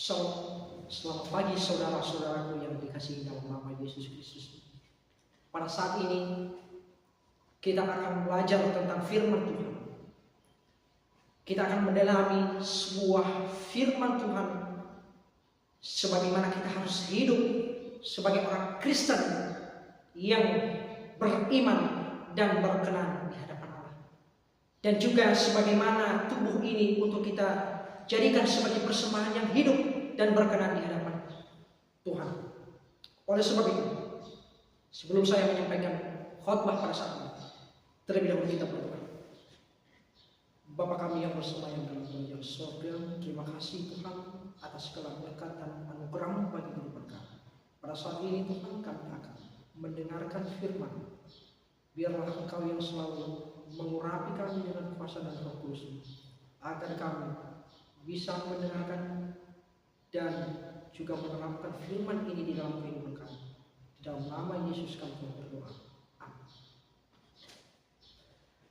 Selamat pagi saudara-saudaraku yang dikasihi dalam nama Yesus Kristus. Pada saat ini kita akan belajar tentang firman Tuhan. Kita akan mendalami sebuah firman Tuhan sebagaimana kita harus hidup sebagai orang Kristen yang beriman dan berkenan di hadapan Allah. Dan juga sebagaimana tubuh ini untuk kita jadikan sebagai persembahan yang hidup dan berkenan di hadapan Tuhan. Oleh sebab itu, sebelum saya menyampaikan khotbah pada saat ini, terlebih dahulu kita berdoa. Bapa kami yang bersemayam dalam kerajaan surga, terima kasih Tuhan atas segala berkat dan anugerah-Mu bagi kehidupan kami. Pada saat ini Tuhan, kami akan mendengarkan firman. Biarlah Engkau yang selalu mengurapi kami dengan kuasa dan Roh Kudus, agar kami bisa mendengarkan dan juga menerapkan firman ini di dalam kehidupan kami. Di dalam nama Yesus kami berdoa. Amin.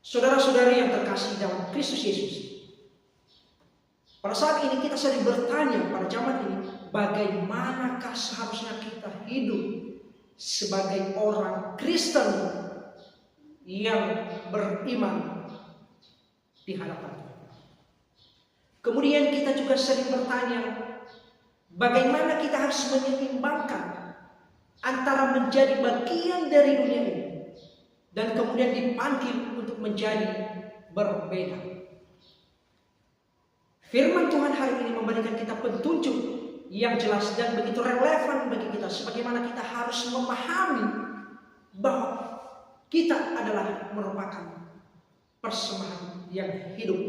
Saudara-saudari yang terkasih dalam Kristus Yesus, pada saat ini kita sering bertanya pada zaman ini, bagaimanakah seharusnya kita hidup sebagai orang Kristen yang beriman di hadapan Tuhan. Kemudian kita juga sering bertanya, bagaimana kita harus menyeimbangkan antara menjadi bagian dari dunia ini dan kemudian dipanggil untuk menjadi berbeda. Firman Tuhan hari ini memberikan kita petunjuk yang jelas dan begitu relevan bagi kita, sebagaimana kita harus memahami bahwa kita adalah merupakan persembahan yang hidup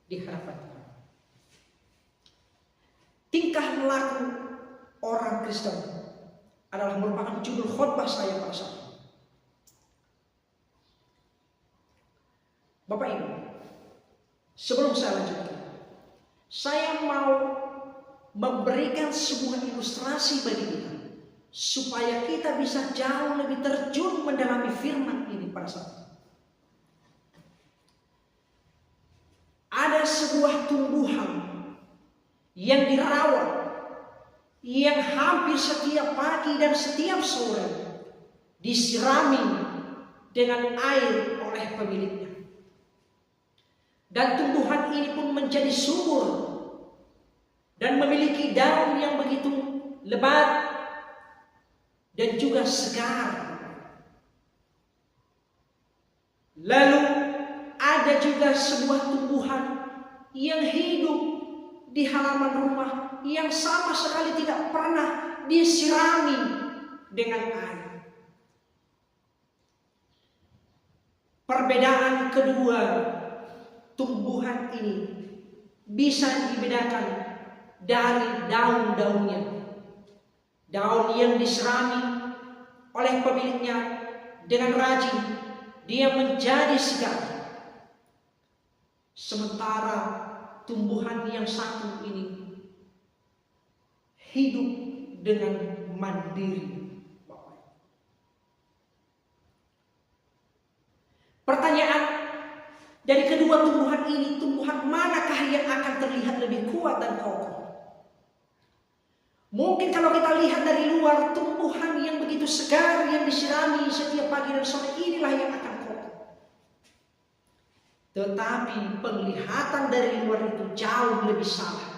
di hadapan Tuhan. Tingkah laku orang Kristen adalah merupakan judul khotbah saya pada saat ini. Bapak Ibu, sebelum saya lanjutkan, saya mau memberikan sebuah ilustrasi bagi kita supaya kita bisa jauh lebih terjun mendalami firman ini pada saat ini. Ada sebuah tumbuhan yang dirawat, yang hampir setiap pagi dan setiap sore disirami dengan air oleh pemiliknya. Dan tumbuhan ini pun menjadi subur dan memiliki daun yang begitu lebat dan juga segar. Lalu ada juga sebuah tumbuhan yang hidup di halaman rumah yang sama sekali tidak pernah disirami dengan air. Perbedaan kedua tumbuhan ini bisa dibedakan dari daun-daunnya. Daun yang diserami oleh pemiliknya dengan rajin, dia menjadi segar. Sementara tumbuhan yang satu ini hidup dengan mandiri. Pertanyaan dari kedua tumbuhan ini, tumbuhan manakah yang akan terlihat lebih kuat dan kokoh? Mungkin kalau kita lihat dari luar, tumbuhan yang begitu segar yang disirami setiap pagi dan sore inilah yang akan kokoh. Tetapi penglihatan dari luar itu jauh lebih salah.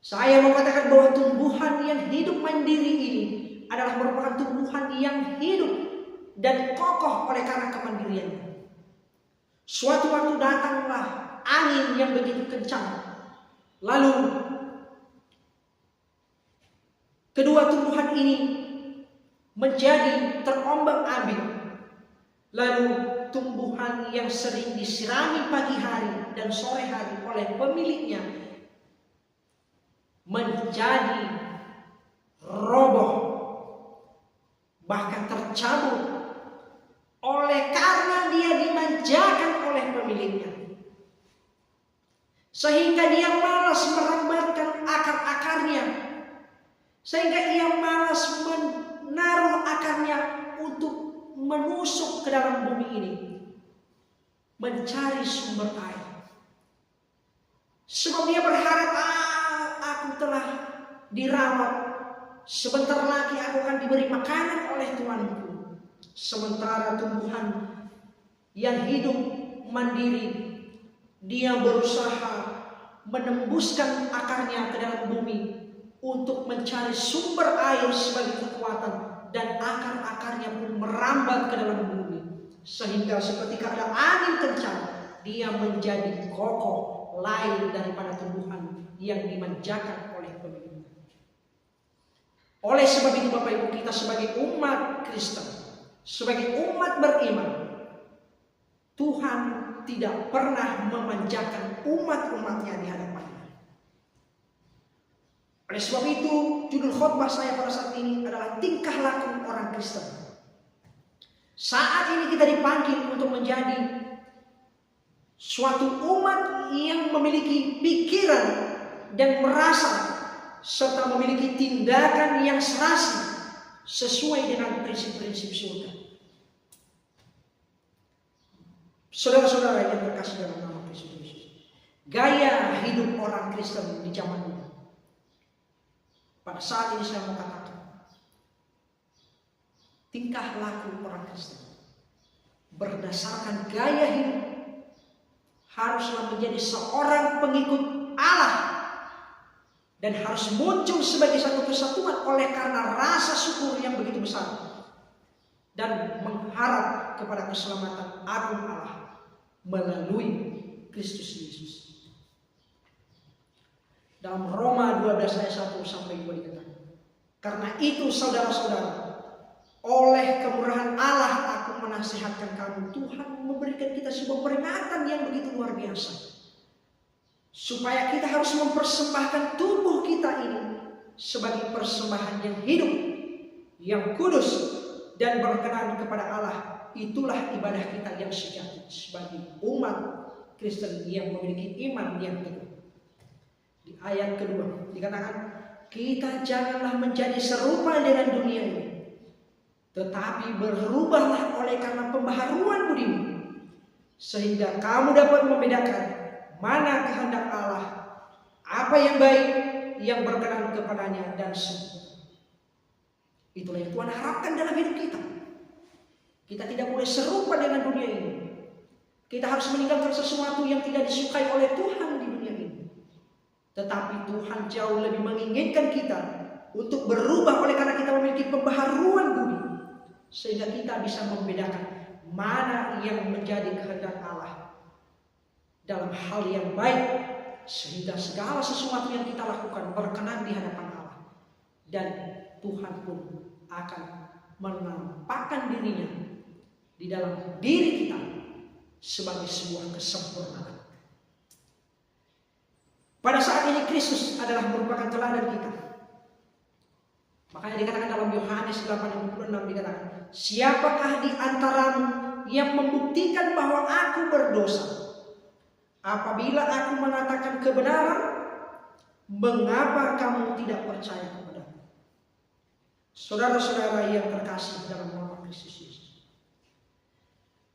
Saya mau katakan bahwa tumbuhan yang hidup mandiri ini adalah merupakan tumbuhan yang hidup dan kokoh oleh karena kemandiriannya. Suatu waktu datanglah angin yang begitu kencang. Lalu kedua tumbuhan ini menjadi terombang-ambing. Lalu tumbuhan yang sering disirami pagi hari dan sore hari oleh pemiliknya menjadi roboh, bahkan tercabut oleh karena dia dimanjakan oleh pemiliknya, sehingga dia malas merambatkan akar-akarnya, sehingga ia malas menaruh akarnya untuk menusuk ke dalam bumi ini, mencari sumber air. Sebab dia berharap, dirawat. Sebentar lagi aku akan diberi makanan oleh Tuanku. Sementara tumbuhan yang hidup mandiri, dia berusaha menembuskan akarnya ke dalam bumi untuk mencari sumber air sebagai kekuatan, dan akar-akarnya pun merambat ke dalam bumi, sehingga seketika ada angin kencang, dia menjadi kokoh lain daripada tumbuhan yang dimanjakan oleh pemerintah. Oleh sebab itu Bapak Ibu, kita sebagai umat Kristen, sebagai umat beriman, Tuhan tidak pernah memanjakan umat-umatnya di hadapannya. Oleh sebab itu, judul khotbah saya pada saat ini adalah tingkah laku orang Kristen. Saat ini kita dipanggil untuk menjadi suatu umat yang memiliki pikiran dan merasa serta memiliki tindakan yang serasi sesuai dengan prinsip-prinsip surga. Saudara-saudara yang terkasih dalam nama Kristus Yesus, gaya hidup orang Kristen di zaman ini, pada saat ini saya mau katakan, tingkah laku orang Kristen berdasarkan gaya hidup haruslah menjadi seorang pengikut Allah, dan harus muncul sebagai satu kesatuan oleh karena rasa syukur yang begitu besar dan mengharap kepada keselamatan agung Allah melalui Kristus Yesus. Dalam Roma 12 ayat 1 sampai 2 dikatakan, karena itu saudara-saudara, oleh kemurahan Allah aku menasihatkan kamu. Tuhan memberikan kita sebuah peringatan yang begitu luar biasa, supaya kita harus mempersembahkan tubuh kita ini sebagai persembahan yang hidup, yang kudus dan berkenan kepada Allah. Itulah ibadah kita yang sejati sebagai umat Kristen yang memiliki iman yang teguh. Di ayat kedua dikatakan, kita janganlah menjadi serupa dengan dunia ini, tetapi berubahlah oleh karena pembaharuan budimu, sehingga kamu dapat membedakan mana kehendak Allah, apa yang baik, yang berkenan kepadanya dan sempurna. Itulah yang Tuhan harapkan dalam hidup kita. Kita tidak boleh serupa dengan dunia ini. Kita harus meninggalkan sesuatu yang tidak disukai oleh Tuhan di dunia ini. Tetapi Tuhan jauh lebih menginginkan kita untuk berubah oleh karena kita memiliki pembaharuan budi, sehingga kita bisa membedakan mana yang menjadi kehendak Allah dalam hal yang baik, sehingga segala sesuatu yang kita lakukan berkenan di hadapan Allah, dan Tuhan pun akan menampakkan dirinya di dalam diri kita sebagai sebuah kesempurnaan. Pada saat ini Kristus adalah merupakan teladan kita. Makanya dikatakan dalam Yohanes 8:26 dikatakan, siapakah di antaramu yang membuktikan bahwa aku berdosa? Apabila aku mengatakan kebenaran, mengapa kamu tidak percaya kepadaku? Saudara-saudara yang terkasih dalam nama Kristus Yesus,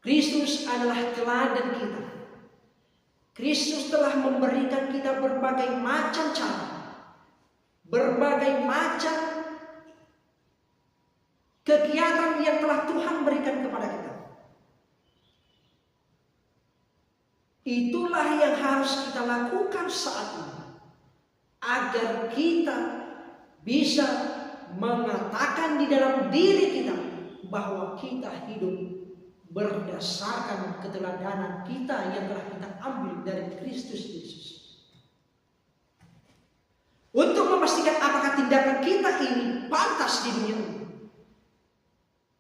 Kristus adalah teladan kita. Kristus telah memberikan kita berbagai macam cara, berbagai macam kegiatan yang telah Tuhan berikan kepada kita. Itulah yang harus kita lakukan saat ini, agar kita bisa mengatakan di dalam diri kita bahwa kita hidup berdasarkan keteladanan kita yang telah kita ambil dari Kristus Yesus. Untuk memastikan apakah tindakan kita ini pantas di dunia ini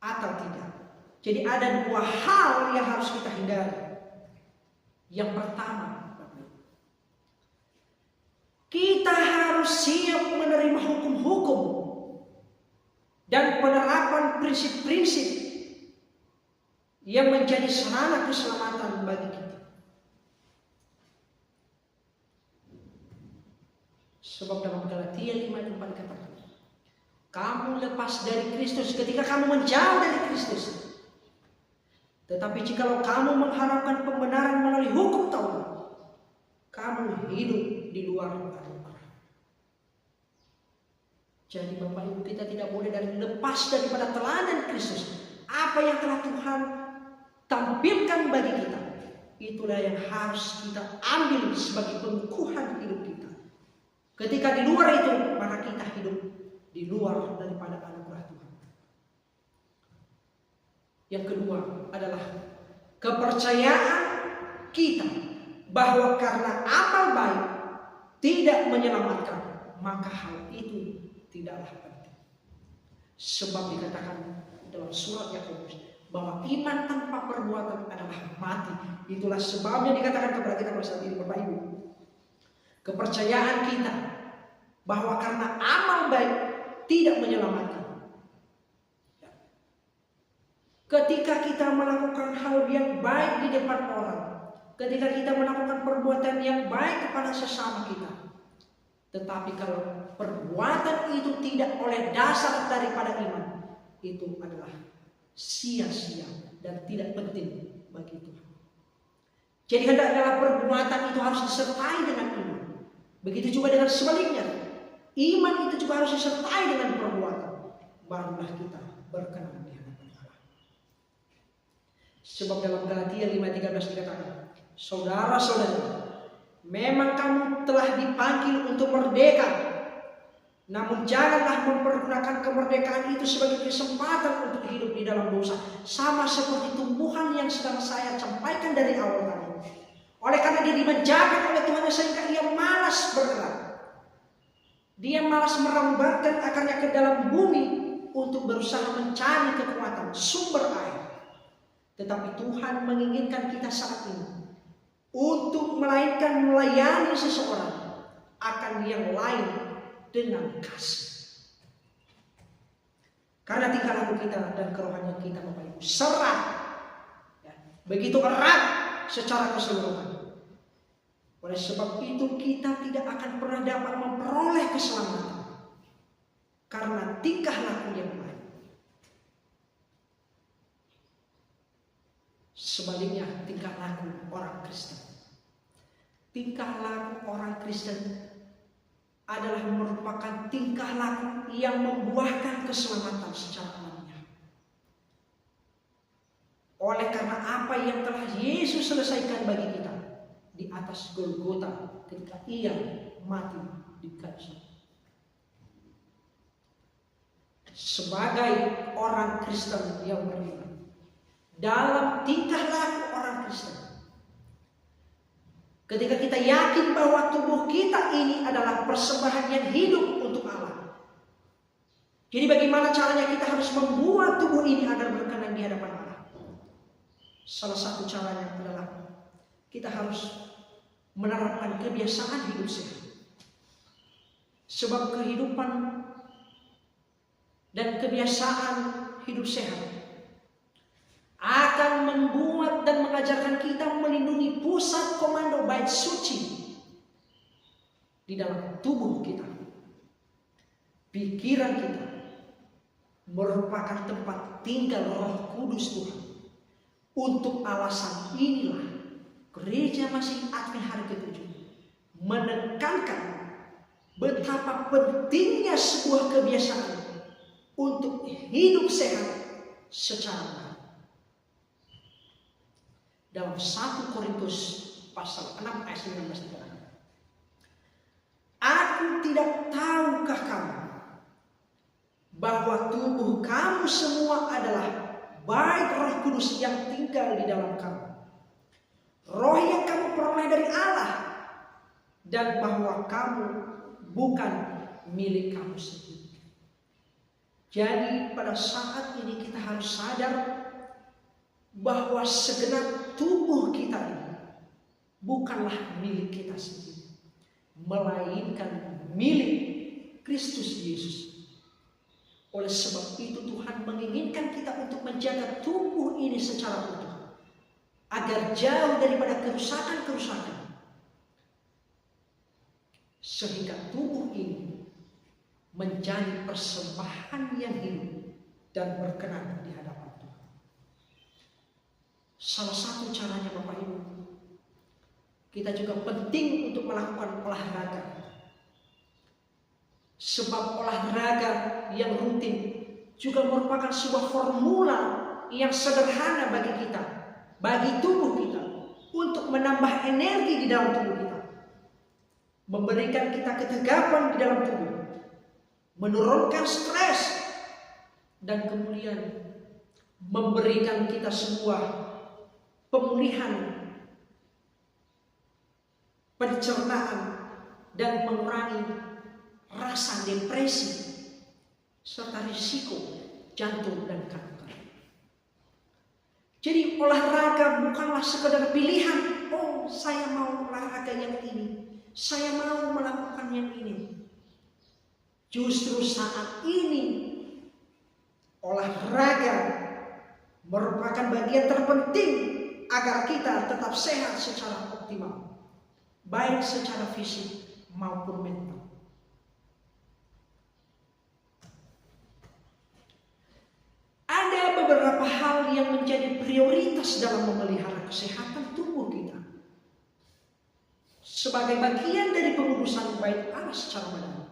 atau tidak. Jadi ada dua hal yang harus kita hindari. Yang pertama, kita harus siap menerima hukum-hukum dan penerapan prinsip-prinsip yang menjadi sarana keselamatan bagi kita. Sebab dalam Galatia 5:4 dikatakan, kamu lepas dari Kristus ketika kamu menjauh dari Kristus. Tetapi jikalau kamu mengharapkan pembenaran melalui hukum Taurat, kamu hidup di luar anugerah. Jadi Bapak Ibu, kita tidak boleh lepas daripada teladan Kristus. Apa yang telah Tuhan tampilkan bagi kita, itulah yang harus kita ambil sebagai pengukuhan hidup kita. Ketika di luar itu, maka kita hidup di luar daripada anugerah Tuhan. Yang kedua adalah kepercayaan kita bahwa karena amal baik tidak menyelamatkan, maka hal itu tidaklah penting. Sebab dikatakan dalam surat Yakobus bahwa iman tanpa perbuatan adalah mati. Itulah sebabnya dikatakan kepada kita pada saat ini, Bapak Ibu, kepercayaan kita bahwa karena amal baik tidak menyelamatkan. Ketika kita melakukan hal yang baik di depan orang, ketika kita melakukan perbuatan yang baik kepada sesama kita, tetapi kalau perbuatan itu tidak oleh dasar daripada iman, itu adalah sia-sia dan tidak penting bagi Tuhan. Jadi hendaknya perbuatan itu harus disertai dengan iman. Begitu juga dengan sebaliknya, iman itu juga harus disertai dengan perbuatan. Barulah kita berkenan di hadapan Allah. Sebab dalam Galatia 5:13 dikatakan, saudara-saudara, memang kamu telah dipanggil untuk merdeka, namun janganlah mempergunakan kemerdekaan itu sebagai kesempatan untuk hidup di dalam dosa, sama seperti tumbuhan yang sedang saya sampaikan dari awal tadi. Oleh karena dia dimanjakan oleh Tuhan sehingga ia malas bergerak. Dia malas merambatkan akarnya ke dalam bumi untuk berusaha mencari kekuatan sumber air. Tetapi Tuhan menginginkan kita saat ini untuk melainkan melayani seseorang akan yang lain dengan kasih. Karena tingkah laku kita dan kerohanian kita, Bapak Ibu, serat, ya, begitu erat secara keseluruhan. Oleh sebab itu kita tidak akan pernah dapat memperoleh keselamatan karena tingkah laku yang baik. Sebaliknya, tingkah laku orang Kristen, tingkah laku orang Kristen adalah merupakan tingkah laku yang membuahkan keselamatan secara alamiah. Oleh karena apa yang telah Yesus selesaikan bagi kita di atas Golgota ketika ia mati di kayu salib. Sebagai orang Kristen yang beriman, dalam tingkah laku orang Kristen, ketika kita yakin bahwa tubuh kita ini adalah persembahan yang hidup untuk Allah. Jadi bagaimana caranya kita harus membuat tubuh ini agar berkenan di hadapan Allah? Salah satu caranya adalah kita harus menerapkan kebiasaan hidup sehat. Sebab kehidupan dan kebiasaan hidup sehat akan membuat dan mengajarkan kita melindungi pusat komando bait suci di dalam tubuh kita. Pikiran kita merupakan tempat tinggal Roh Kudus Tuhan. Untuk alasan inilah Gereja Masih Advent hari ke-7 menekankan betapa pentingnya sebuah kebiasaan untuk hidup sehat secara baik. Dalam 1 Korintus pasal 6 ayat 19 dikatakan, aku tidak tahukah kamu bahwa tubuh kamu semua adalah bait Roh Kudus yang tinggal di dalam kamu, Roh yang kamu peroleh dari Allah, dan bahwa kamu bukan milik kamu sendiri. Jadi pada saat ini kita harus sadar bahwa segenap tubuh kita ini bukanlah milik kita sendiri, melainkan milik Kristus Yesus. Oleh sebab itu Tuhan menginginkan kita untuk menjaga tubuh ini secara utuh, agar jauh daripada kerusakan-kerusakan, sehingga tubuh ini menjadi persembahan yang hidup dan berkenan di hadapan Tuhan. Salah satu caranya, Bapak Ibu, kita juga penting untuk melakukan olahraga. Sebab olahraga yang rutin juga merupakan sebuah formula yang sederhana bagi kita, bagi tubuh kita, untuk menambah energi di dalam tubuh kita, memberikan kita ketegapan di dalam tubuh, menurunkan stres, dan kemudian memberikan kita sebuah pemulihan pencernaan dan mengurangi rasa depresi serta risiko jantung dan kanker. Jadi olahraga bukanlah sekedar pilihan. Oh, saya mau olahraga yang ini, saya mau melakukan yang ini. Justru saat ini olahraga merupakan bagian terpenting agar kita tetap sehat secara optimal, baik secara fisik maupun mental. Ada beberapa hal yang menjadi prioritas dalam memelihara kesehatan tubuh kita sebagai bagian dari pengurusan baik Allah secara madani.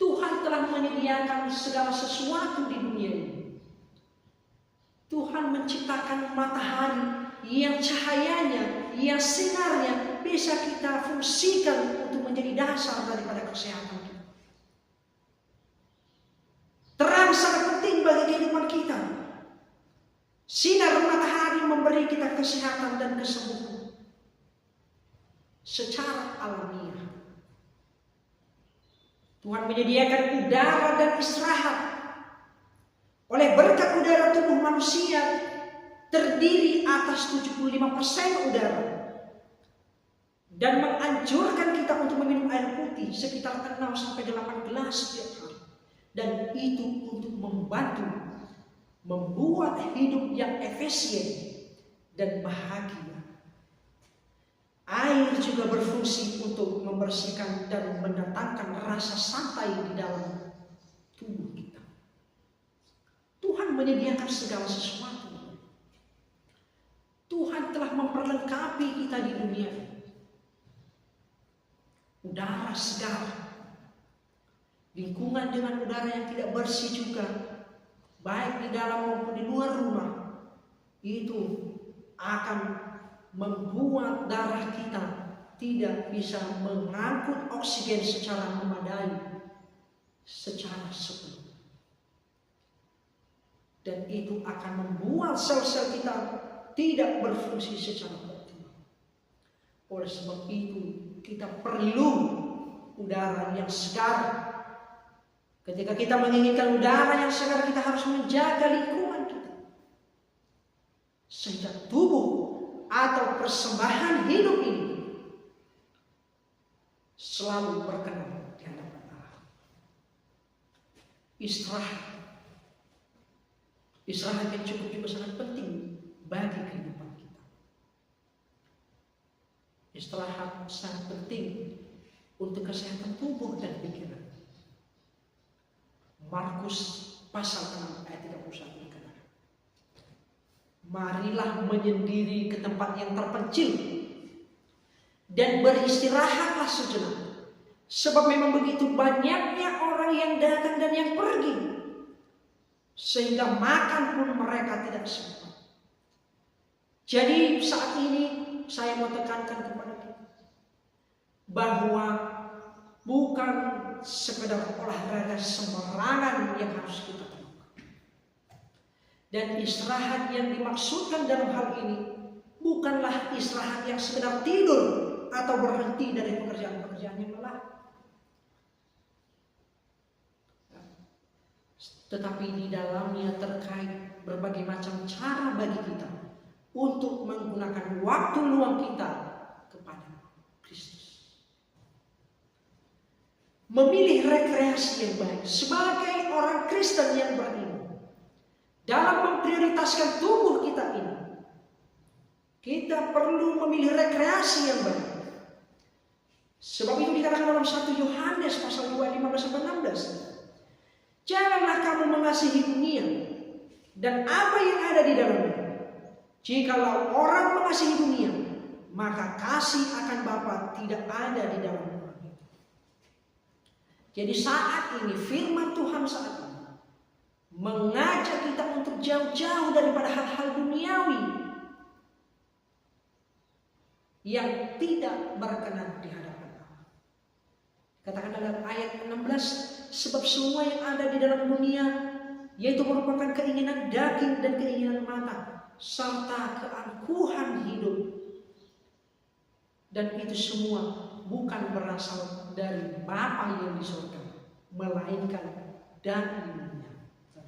Tuhan telah menyediakan segala sesuatu di dunia ini. Tuhan menciptakan matahari yang cahayanya, yang sinarnya bisa kita fungsikan untuk menjadi dasar daripada kesehatan kita. Terang sangat penting bagi kehidupan kita. Sinar matahari memberi kita kesehatan dan kesembuhan secara alamiah. Tuhan menyediakan udara dan istirahat. Oleh berkat udara, tubuh manusia terdiri atas 75% udara dan menganjurkan kita untuk meminum air putih sekitar 6-8 gelas setiap hari. Dan itu untuk membantu membuat hidup yang efisien dan bahagia. Air juga berfungsi untuk membersihkan dan mendatangkan rasa santai di dalam tubuh kita. Tuhan menyediakan segala sesuatu. Tuhan telah memperlengkapi kita di dunia. Udara segar, lingkungan dengan udara yang tidak bersih juga, baik di dalam maupun di luar rumah, itu akan membuat darah kita tidak bisa mengangkut oksigen secara memadai, secara sepenuhnya. Dan itu akan membuat sel-sel kita tidak berfungsi secara optimal. Oleh sebab itu, kita perlu udara yang segar. Ketika kita menginginkan udara yang segar, kita harus menjaga lingkungan kita, sehingga tubuh atau persembahan hidup ini selalu berkenan di hadapan Allah. Istirahat yang cukup juga sangat penting bagi kehidupan kita. Istirahat sangat penting untuk kesehatan tubuh dan pikiran. Markus pasal 6 ayat 31 dikatakan, marilah menyendiri ke tempat yang terpencil dan beristirahatlah sejenak, sebab memang begitu banyaknya orang yang datang dan yang pergi, sehingga makan pun mereka tidak sempat. Jadi saat ini saya mau tekankan kepada kita bahwa bukan sekedar olahraga sembarangan yang harus kita lakukan. Dan istirahat yang dimaksudkan dalam hal ini bukanlah istirahat yang sekedar tidur atau berhenti dari pekerjaan-pekerjaan yang melelahkan. Tetapi di dalamnya terkait berbagai macam cara bagi kita untuk menggunakan waktu luang kita kepada Kristus. Memilih rekreasi yang baik sebagai orang Kristen yang beriman dalam memprioritaskan tubuh kita ini, kita perlu memilih rekreasi yang baik. Sebab itu dikatakan dalam 1 Yohanes pasal 2 15-16, janganlah kamu mengasihi dunia dan apa yang ada di dalamnya. Jikalau orang mengasihi dunia, maka kasih akan Bapa tidak ada di dalam orang itu. Jadi saat ini firman Tuhan saat ini mengajak kita untuk jauh-jauh daripada hal-hal duniawi yang tidak berkenan di hadapan Allah. Katakan dalam ayat 16, sebab semua yang ada di dalam dunia, yaitu merupakan keinginan daging dan keinginan mata, serta keangkuhan hidup. Dan itu semua bukan berasal dari Bapa yang di surga, melainkan dari dunia.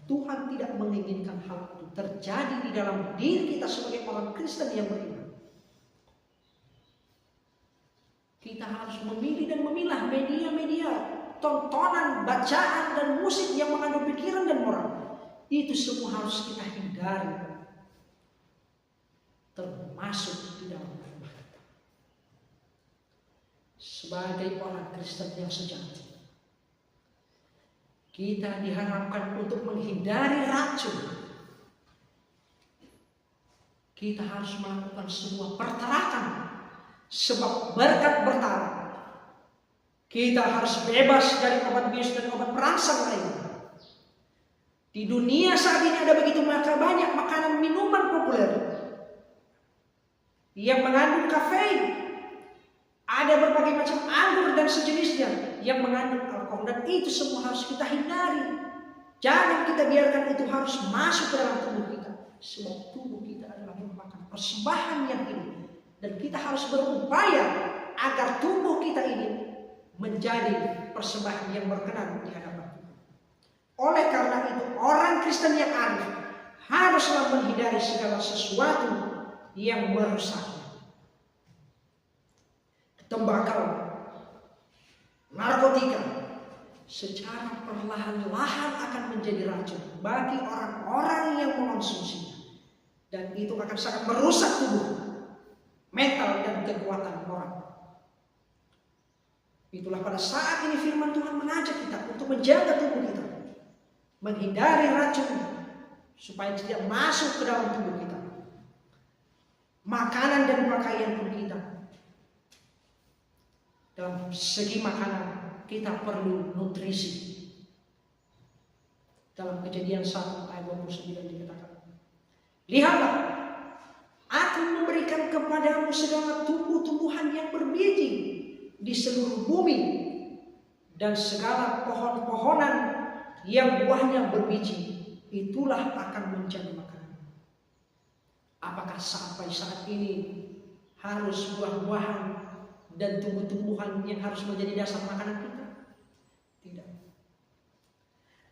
Tuhan tidak menginginkan hal itu terjadi di dalam diri kita sebagai orang Kristen yang beriman. Kita harus memilih dan memilah media-media, tontonan, bacaan, dan musik yang mengandung pikiran dan moral. Itu semua harus kita hindari, termasuk di dalam rumah kita. Sebagai orang Kristen yang sejati, kita diharapkan untuk menghindari racun. Kita harus melakukan sebuah pertarakan, sebab berkat bertarak kita harus bebas dari obat bius dan obat perangsang lainnya. Di dunia saat ini ada begitu banyak makanan minuman populer yang mengandung kafein. Ada berbagai macam anggur dan sejenisnya yang mengandung alkohol, dan itu semua harus kita hindari. Jangan kita biarkan itu harus masuk ke dalam tubuh kita, sebab tubuh kita adalah merupakan persembahan yang hidup, dan kita harus berupaya agar tubuh kita ini menjadi persembahan yang berkenan di hadapan Tuhan. Oleh karena itu, orang Kristen yang arif haruslah menghindari segala sesuatu yang merusak. Tembakau, narkotika secara perlahan-lahan akan menjadi racun bagi orang-orang yang mengonsumsinya, dan itu akan sangat merusak tubuh, mental, dan kekuatan orang. Itulah pada saat ini firman Tuhan mengajak kita untuk menjaga tubuh kita, menghindari racun supaya tidak masuk ke dalam tubuh kita. Makanan dan pakaian pun kita. Dalam segi makanan kita perlu nutrisi. Dalam Kejadian 1 ayat 29 dikatakan, lihatlah, aku memberikan kepadamu segala tumbuh-tumbuhan yang berbiji di seluruh bumi, dan segala pohon-pohonan yang buahnya berbiji, itulah akan menjadi makanan. Apakah sampai saat ini harus buah-buahan dan tumbuh-tumbuhan yang harus menjadi dasar makanan kita? Tidak.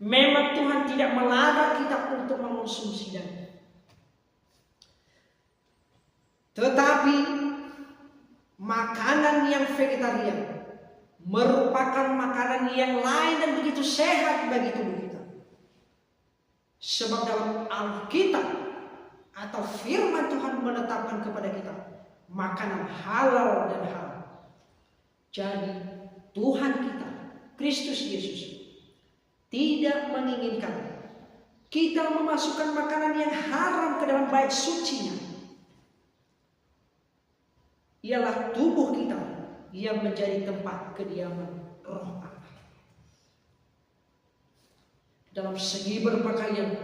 Memang Tuhan tidak melarang kita untuk mengonsumsi daging, tetapi makanan yang vegetarian merupakan makanan yang lain dan begitu sehat bagi tubuh kita. Sebab dalam Alkitab atau firman Tuhan menetapkan kepada kita makanan halal dan haram. Jadi Tuhan kita, Kristus Yesus, tidak menginginkan kita memasukkan makanan yang haram ke dalam bait sucinya. Ialah tubuh kita yang menjadi tempat kediaman Roh Allah. Dalam segi berpakaian,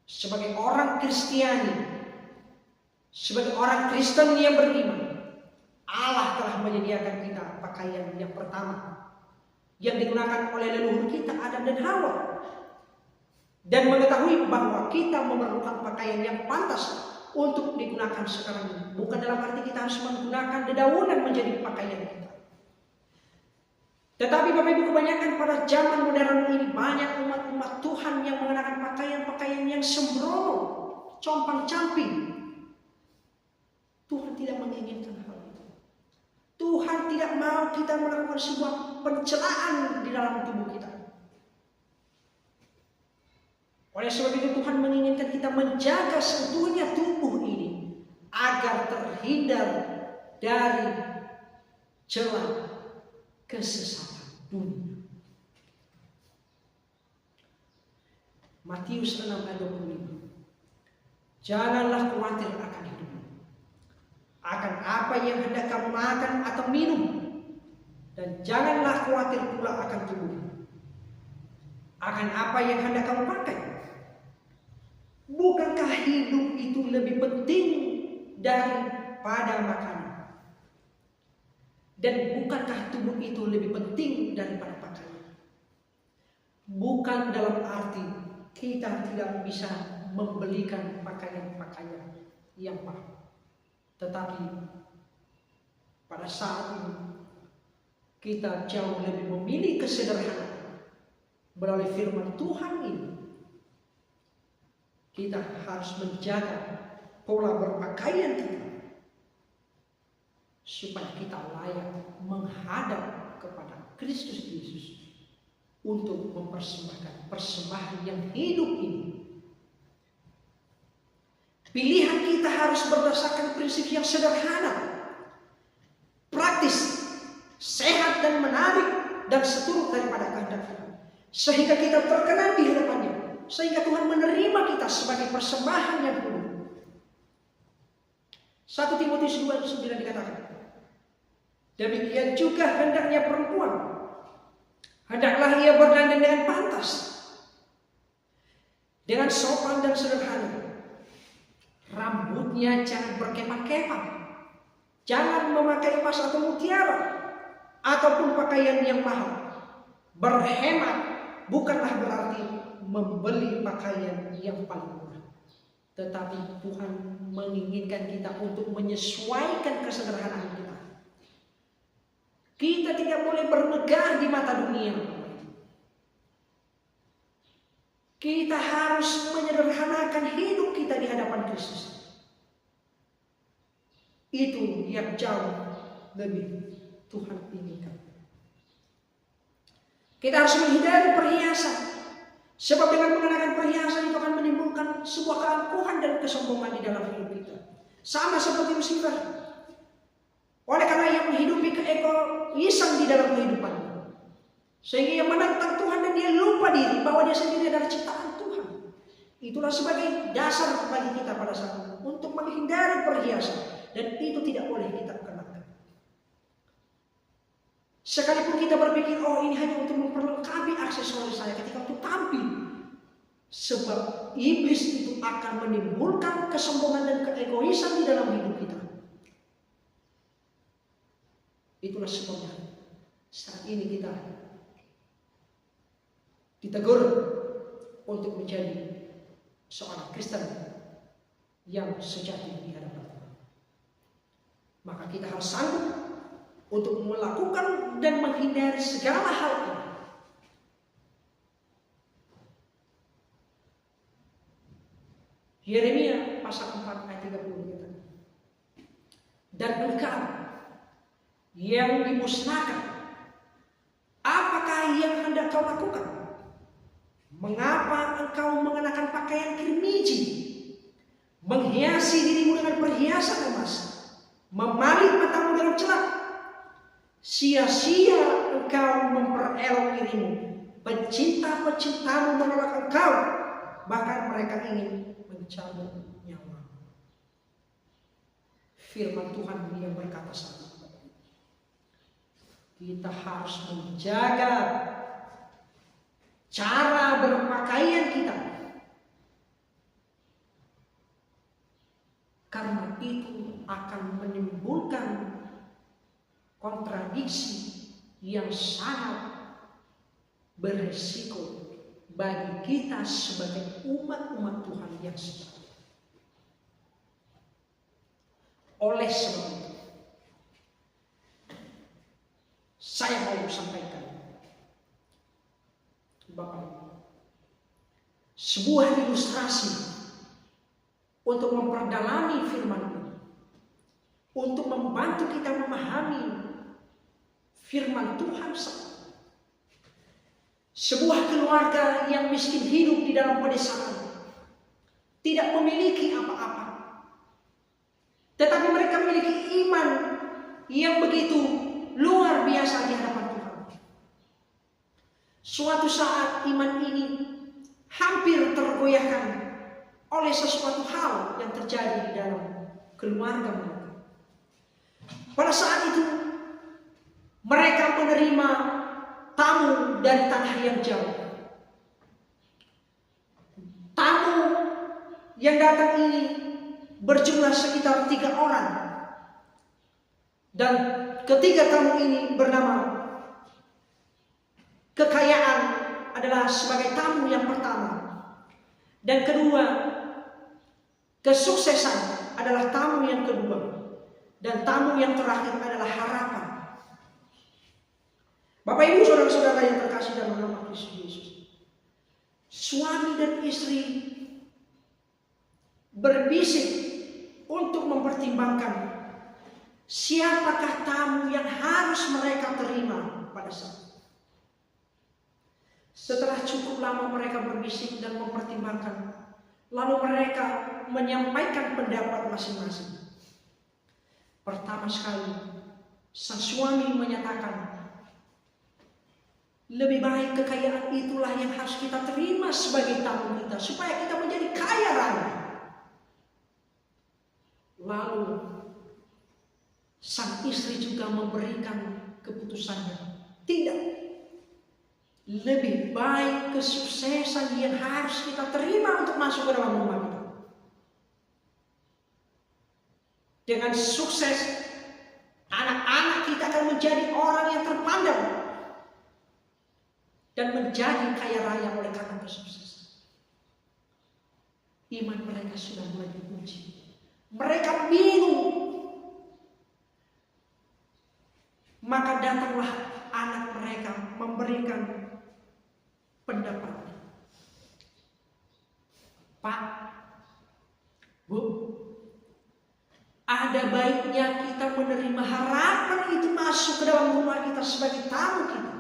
sebagai orang Kristiani, sebagai orang Kristen yang beriman, Allah telah menyediakan kita pakaian yang pertama yang digunakan oleh leluhur kita Adam dan Hawa, dan mengetahui bahwa kita memerlukan pakaian yang pantas untuk digunakan sekarang ini. Bukan dalam arti kita harus menggunakan dedaunan menjadi pakaian kita. Tetapi Bapak Ibu, kebanyakan pada zaman modern ini banyak umat-umat Tuhan yang mengenakan pakaian-pakaian yang sembrono, compang-camping. Tuhan tidak menginginkan hal itu. Tuhan tidak mau kita melakukan sebuah pencelaan di dalam tubuh kita. Oleh sebab itu Tuhan menginginkan kita menjaga seutuhnya tubuh ini agar terhindar dari celah kesesatan dunia. Matius 6 ayat 25. Janganlah khawatir akan hidupmu, akan apa yang hendak kamu makan atau minum, Dan janganlah khawatir pula akan tubuh, akan apa yang hendak kamu pakai. Bukankah hidup itu lebih penting daripada makanan? Dan bukankah tubuh itu lebih penting daripada pakaian? Bukan dalam arti kita tidak bisa membelikan pakaian-pakaian yang mahal, tetapi pada saat ini kita jauh lebih memilih kesederhanaan melalui firman Tuhan ini. Kita harus menjaga pola berpakaian kita supaya kita layak menghadap kepada Kristus Yesus untuk mempersembahkan persembahan yang hidup ini. Pilihan kita harus berdasarkan prinsip yang sederhana, praktis, sehat dan menarik, dan seturut daripada kehendak Tuhan, sehingga kita berkenan di hadapannya, sehingga Tuhan menerima kita sebagai persembahan yang penuh. 1 Timotius 2:9 dikatakan, demikian juga hendaknya perempuan, hendaklah ia berdandan dengan pantas, dengan sopan dan sederhana. Rambutnya jangan berkepang-kepang, jangan memakai emas atau mutiara, ataupun pakaian yang mahal. Berhemat bukanlah berarti membeli pakaian yang paling murah, tetapi Tuhan menginginkan kita untuk menyesuaikan kesederhanaan kita. Kita tidak boleh bermegah di mata dunia. Kita harus menyederhanakan hidup kita di hadapan Kristus. Itu yang jauh lebih Tuhan inginkan. Kita harus menghindari perhiasan, sebab dengan mengenakan perhiasan itu akan menimbulkan sebuah keangkuhan dan kesombongan di dalam hidup kita. Sama seperti Lucifer. Oleh karena ia menghidupi keegoisan di dalam kehidupannya, sehingga ia menentang Tuhan dan dia lupa diri bahwa dia sendiri adalah ciptaan Tuhan. Itulah sebagai dasar bagi kita pada saat itu untuk menghindari perhiasan, dan itu tidak boleh kita kenakan. Sekalipun kita berpikir, oh ini hanya untuk memperlengkapi aksesoris saya ketika untuk tampil, sebab iblis itu akan menimbulkan kesombongan dan keegoisan di dalam hidup kita. Itulah sebabnya saat ini kita ditegur untuk menjadi seorang Kristen yang sejati di hadapan Tuhan. Maka kita harus sanggup untuk melakukan dan menghindari segala hal ini. Yeremia pasal 4 ayat 30 dikatakan, dan engkau yang dimusnahkan, apakah yang hendak kau lakukan? Mengapa engkau mengenakan pakaian kirmiji, menghiasi dirimu dengan perhiasan emas, memalin matamu dengan celak? Sia-sia engkau memperelok dirimu, pecinta-pecintamu menolak engkau, bahkan mereka ingin mencabut nyawa. Firman Tuhan yang berkata sama kita harus menjaga cara berpakaian kita, karena itu akan menimbulkan kontradiksi yang sangat berisiko bagi kita sebagai umat-umat Tuhan yang sejati. Oleh sebab itu, saya mau sampaikan, Bapak, sebuah ilustrasi untuk memperdalami firman ini, untuk membantu kita memahami firman Tuhan. Sebuah keluarga yang miskin hidup di dalam pedesaan, tidak memiliki apa-apa, tetapi mereka memiliki iman yang begitu luar biasa di hadapan Tuhan. Suatu saat iman ini hampir tergoyahkan oleh sesuatu hal yang terjadi di dalam keluarga mereka. Pada saat itu Mereka menerima tamu dari tanah yang jauh. Tamu yang datang ini berjumlah sekitar 3 orang. Dan ketiga tamu ini bernama kekayaan adalah sebagai tamu yang pertama. Dan kedua, kesuksesan adalah tamu yang kedua. Dan tamu yang terakhir adalah harapan. Bapak Ibu saudara-saudara yang terkasih dalam nama Kristus Yesus. Suami dan istri berbisik untuk mempertimbangkan siapakah tamu yang harus mereka terima pada saat itu. Setelah cukup lama mereka berbisik dan mempertimbangkan, lalu mereka menyampaikan pendapat masing-masing. Pertama sekali, sang suami menyatakan, lebih baik kekayaan itulah yang harus kita terima sebagai tamu kita, supaya kita menjadi kaya raya. Lalu sang istri juga memberikan keputusannya, tidak, lebih baik kesuksesan yang harus kita terima untuk masuk ke dalam rumah kita. Dengan sukses, anak-anak kita akan menjadi orang yang terpandang dan menjadi kaya raya oleh karena kesuksesan. Iman mereka sudah mulai diuji. Mereka bingung. Maka datanglah anak mereka memberikan pendapat. Pak, Bu, ada baiknya kita menerima harapan itu masuk ke dalam rumah kita sebagai tamu kita.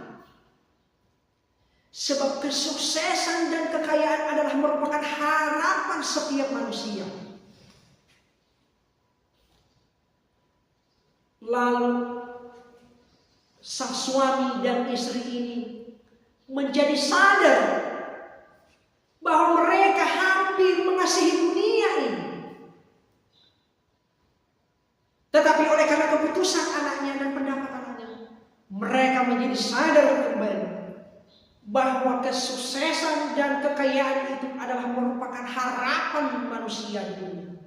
Sebab kesuksesan dan kekayaan adalah merupakan harapan setiap manusia. Lalu sang suami dan istri ini menjadi sadar bahwa mereka hampir mengasihi dunia ini. Tetapi oleh karena keputusan anaknya dan pendapat anaknya, mereka menjadi sadar kembali bahwa kesuksesan dan kekayaan itu adalah merupakan harapan manusia di dunia.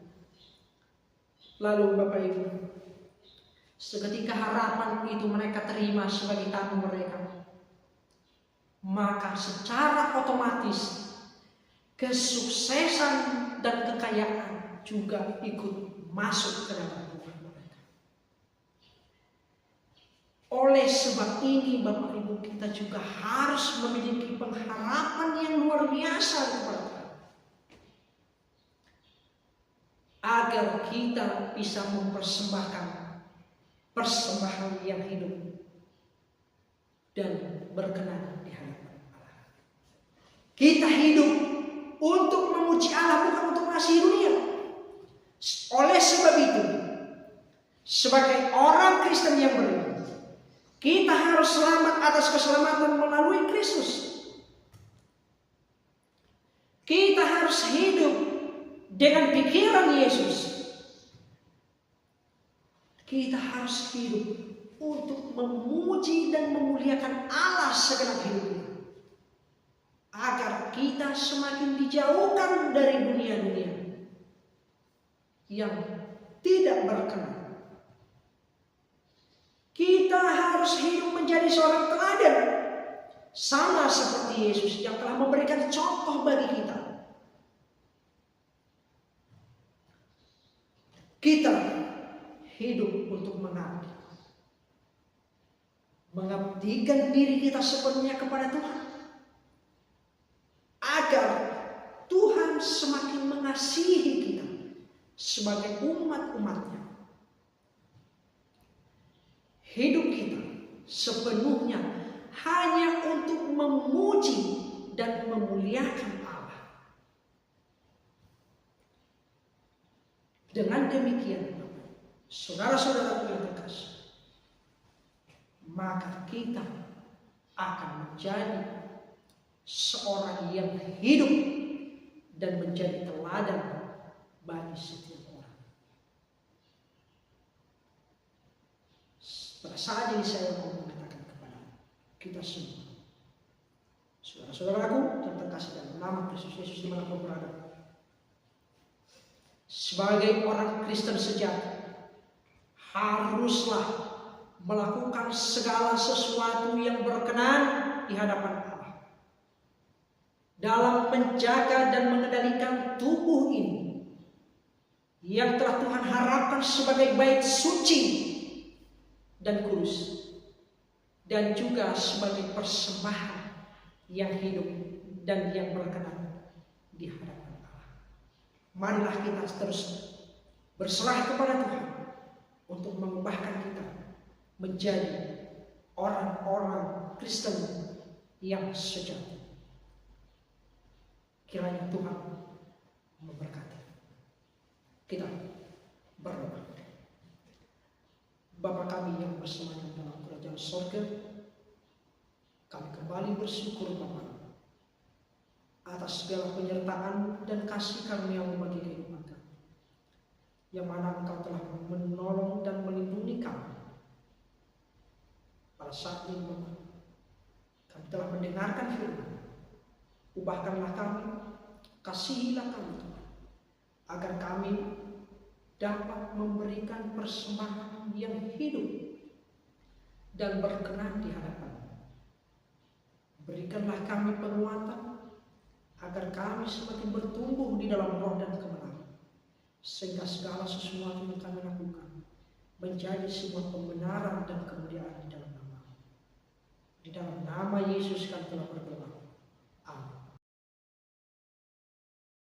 Lalu Bapak Ibu, seketika harapan itu mereka terima sebagai tamu mereka, maka secara otomatis kesuksesan dan kekayaan juga ikut masuk ke dalam rumah mereka. Oleh sebab ini Bapak Ibu, kita juga harus memiliki pengharapan yang luar biasa kepada Tuhan, agar kita bisa mempersembahkan persembahan yang hidup dan berkenan di hadapan Allah. Kita hidup untuk memuji Allah, bukan untuk mengasihi dunia. Oleh sebab itu, sebagai orang Kristen yang beriman, kita harus selamat atas keselamatan melalui Kristus. Kita harus hidup dengan pikiran Yesus. Kita harus hidup untuk memuji dan memuliakan Allah segenap hidupnya, agar kita semakin dijauhkan dari dunia-dunia yang tidak berkenan. Kita harus hidup menjadi seorang teladan, sama seperti Yesus yang telah memberikan contoh bagi kita. Kita hidup untuk mengabdi, mengabdikan diri kita sepenuhnya kepada Tuhan, agar Tuhan semakin mengasihi kita sebagai umat-umatnya. Hidup kita sepenuhnya hanya untuk memuji dan memuliakan Allah. Dengan demikian, saudara-saudara yang terkasih, maka kita akan menjadi seorang yang hidup dan menjadi teladan bagi setiap orang. Pada saat ini saya mau kita semua. Saudara-saudaraku yang terkasih dalam nama Kristus Yesus dimanapun berada, sebagai orang Kristen sejati, haruslah melakukan segala sesuatu yang berkenan di hadapan Allah dalam menjaga dan mengendalikan tubuh ini yang telah Tuhan harapkan sebagai bait suci dan kudus, dan juga sebagai persembahan yang hidup dan yang berkenan di hadapan Allah. Marilah kita terus berserah kepada Tuhan untuk mengubahkan kita menjadi orang-orang Kristen yang sejati. Kiranya Tuhan memberkati. Kita berdoa. Bapa kami yang bersemayam dalam kerajaan surga, kami kembali bersyukur Bapa atas segala penyertaan dan kasih karunia-Mu bagi kehidupan kami, yang mana Engkau telah menolong dan melindungi kami. Pada saat ini Bapa, kami telah mendengarkan firman. Ubahkanlah kami, kasihilah kami Tuhan, agar kami dapat memberikan persembahan yang hidup dan berkenan di hadapan-Mu. Berikanlah kami penguatan agar kami semakin bertumbuh di dalam roh dan kebenaran, sehingga segala sesuatu yang kami lakukan menjadi sebuah pembenaran dan kemuliaan di dalam nama-Mu. Di dalam nama Yesus kami telah berdoa. Amin.